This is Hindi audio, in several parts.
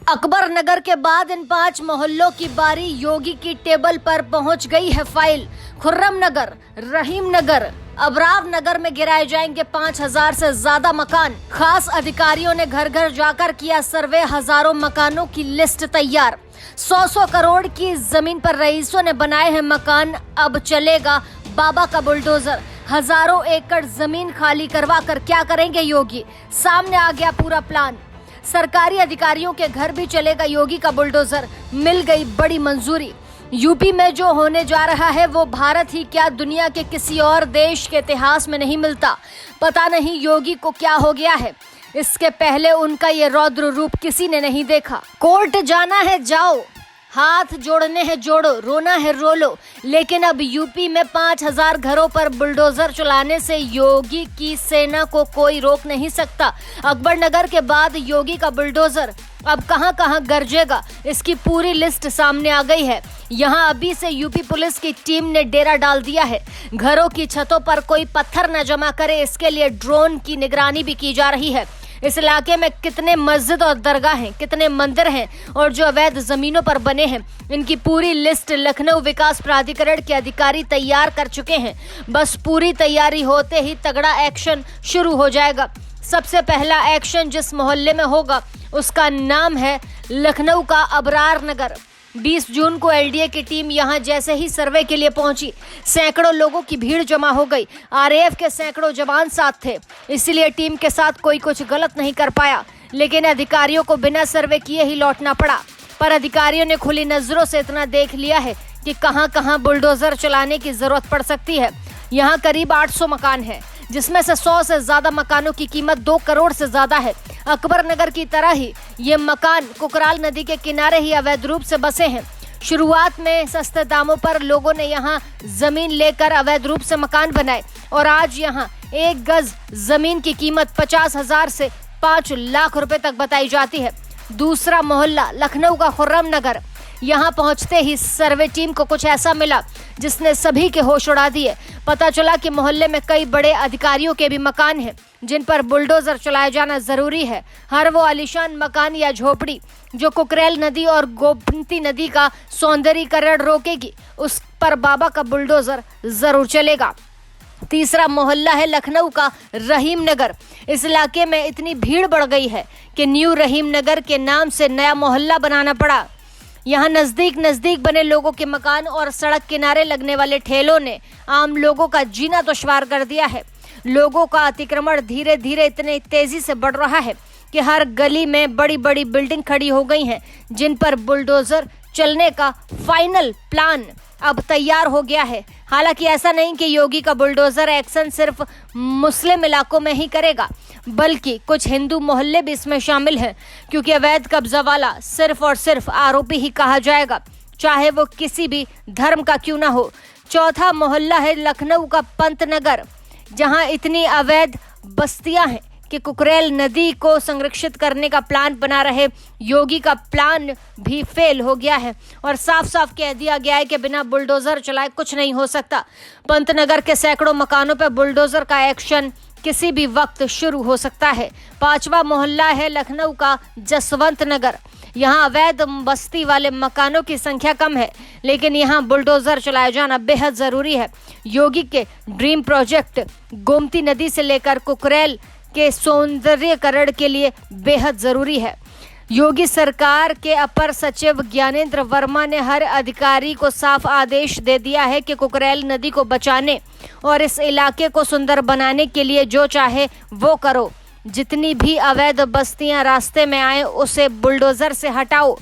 अकबर नगर के बाद इन 5 मोहल्लों की बारी योगी की टेबल पर पहुंच गई है फाइल। खुर्रम नगर, रहीम नगर, अबरार नगर में गिराए जाएंगे 5000 से ज्यादा मकान। खास अधिकारियों ने घर घर जाकर किया सर्वे, हजारों मकानों की लिस्ट तैयार। 100 करोड़ की जमीन पर रईसों ने बनाए हैं मकान। अब चलेगा बाबा का बुलडोजर। हजारों एकड़ जमीन खाली करवा कर क्या करेंगे योगी? सामने आ गया पूरा प्लान। सरकारी अधिकारियों के घर भी चलेगा योगी का बुलडोजर। मिल गई बड़ी मंजूरी। यूपी में जो होने जा रहा है वो भारत ही क्या दुनिया के किसी और देश के इतिहास में नहीं मिलता। पता नहीं योगी को क्या हो गया है। इसके पहले उनका ये रौद्र रूप किसी ने नहीं देखा। कोर्ट जाना है जाओ, हाथ जोड़ने हैं जोड़ो, रोना है रो लो। लेकिन अब यूपी में 5000 घरों पर बुलडोजर चलाने से योगी की सेना को कोई रोक नहीं सकता। अकबर नगर के बाद योगी का बुलडोजर अब कहां कहां गरजेगा, इसकी पूरी लिस्ट सामने आ गई है। यहां अभी से यूपी पुलिस की टीम ने डेरा डाल दिया है। घरों की छतों पर कोई पत्थर न जमा करे, इसके लिए ड्रोन की निगरानी भी की जा रही है। इस इलाके में कितने मस्जिद और दरगाह हैं, कितने मंदिर हैं और जो अवैध जमीनों पर बने हैं, इनकी पूरी लिस्ट लखनऊ विकास प्राधिकरण के अधिकारी तैयार कर चुके हैं। बस पूरी तैयारी होते ही तगड़ा एक्शन शुरू हो जाएगा। सबसे पहला एक्शन जिस मोहल्ले में होगा उसका नाम है लखनऊ का अबरार नगर। 20 जून को एलडीए की टीम यहां जैसे ही सर्वे के लिए पहुंची, सैकड़ों लोगों की भीड़ जमा हो गई। आरएएफ के सैकड़ों जवान साथ थे, इसलिए टीम के साथ कोई कुछ गलत नहीं कर पाया। लेकिन अधिकारियों को बिना सर्वे किए ही लौटना पड़ा। पर अधिकारियों ने खुली नजरों से इतना देख लिया है कि कहां कहां बुलडोजर चलाने की जरूरत पड़ सकती है। यहाँ करीब 800 मकान है, जिसमें से 100 से ज्यादा मकानों की कीमत 2 करोड़ से ज्यादा है। अकबर नगर की तरह ही ये मकान कुकराल नदी के किनारे ही अवैध रूप से बसे हैं। शुरुआत में सस्ते दामों पर लोगों ने यहाँ जमीन लेकर अवैध रूप से मकान बनाए और आज यहाँ 1 गज जमीन की कीमत 50,000 से 5 लाख रुपए तक बताई जाती है। दूसरा मोहल्ला लखनऊ का खुर्रम नगर। यहाँ पहुंचते ही सर्वे टीम को कुछ ऐसा मिला जिसने सभी के होश उड़ा दिए। पता चला कि मोहल्ले में कई बड़े अधिकारियों के भी मकान हैं जिन पर बुलडोजर चलाया जाना जरूरी है। हर वो आलीशान मकान या झोपड़ी जो कुकरेल नदी और गोमती नदी का सौंदर्यीकरण रोकेगी, उस पर बाबा का बुलडोजर जरूर चलेगा। तीसरा मोहल्ला है लखनऊ का रहीम नगर। इस इलाके में इतनी भीड़ बढ़ गई है कि न्यू रहीम नगर के नाम से नया मोहल्ला बनाना पड़ा। यहाँ नजदीक बने लोगों के मकान और सड़क किनारे लगने वाले ठेलों ने आम लोगों का जीना दुश्वार कर दिया है। लोगों का अतिक्रमण धीरे धीरे इतने तेजी से बढ़ रहा है कि हर गली में बड़ी बड़ी बिल्डिंग खड़ी हो गई हैं, जिन पर बुलडोजर चलने का फाइनल प्लान अब तैयार हो गया है। हालांकि ऐसा नहीं कि योगी का बुलडोजर एक्शन सिर्फ मुस्लिम इलाकों में ही करेगा, बल्कि कुछ हिंदू मोहल्ले भी इसमें शामिल हैं, क्योंकि अवैध कब्जा वाला सिर्फ और सिर्फ आरोपी ही कहा जाएगा, चाहे वो किसी भी धर्म का क्यों ना हो। चौथा मोहल्ला है लखनऊ का पंत नगर, जहां इतनी अवैध बस्तियां हैं कि कुकरेल नदी को संरक्षित करने का प्लान बना रहे योगी का प्लान भी फेल हो गया है और साफ साफ कह दिया गया है कि बिना बुलडोजर चलाए कुछ नहीं हो सकता। पंतनगर के सैकड़ों मकानों पर बुलडोजर का एक्शन किसी भी वक्त शुरू हो सकता है। 5वां मोहल्ला है लखनऊ का जसवंत नगर। यहाँ अवैध बस्ती वाले मकानों की संख्या कम है, लेकिन यहाँ बुलडोजर चलाया जाना बेहद जरूरी है। योगी के ड्रीम प्रोजेक्ट गोमती नदी से लेकर कुकरेल के सौंदर्यीकरण के लिए बेहद जरूरी है। योगी सरकार के अपर सचिव ज्ञानेंद्र वर्मा ने हर अधिकारी को साफ आदेश दे दिया है कि कुकरेल नदी को बचाने और इस इलाके को सुंदर बनाने के लिए जो चाहे वो करो। जितनी भी अवैध बस्तियां रास्ते में आए उसे बुलडोजर से हटाओ।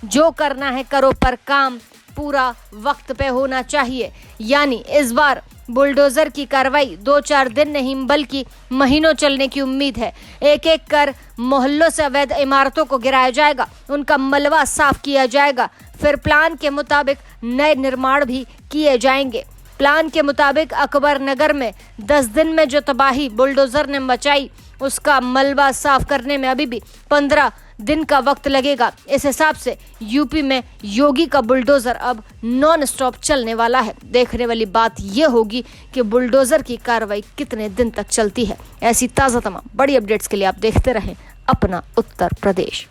जो करना है करो, पर काम पूरा वक्त पे होना चाहिए। यानी इस बार बुलडोजर की कार्रवाई 2-4 दिन नहीं बल्कि महीनों चलने की उम्मीद है। एक एक कर मोहल्लों से अवैध इमारतों को गिराया जाएगा, उनका मलबा साफ किया जाएगा, फिर प्लान के मुताबिक नए निर्माण भी किए जाएंगे। प्लान के मुताबिक अकबर नगर में 10 दिन में जो तबाही बुलडोजर ने मचाई, उसका मलबा साफ करने में अभी भी 15 दिन का वक्त लगेगा। इस हिसाब से यूपी में योगी का बुलडोजर अब नॉन स्टॉप चलने वाला है। देखने वाली बात यह होगी कि बुलडोजर की कार्रवाई कितने दिन तक चलती है। ऐसी ताज़ा तमाम बड़ी अपडेट्स के लिए आप देखते रहें अपना उत्तर प्रदेश।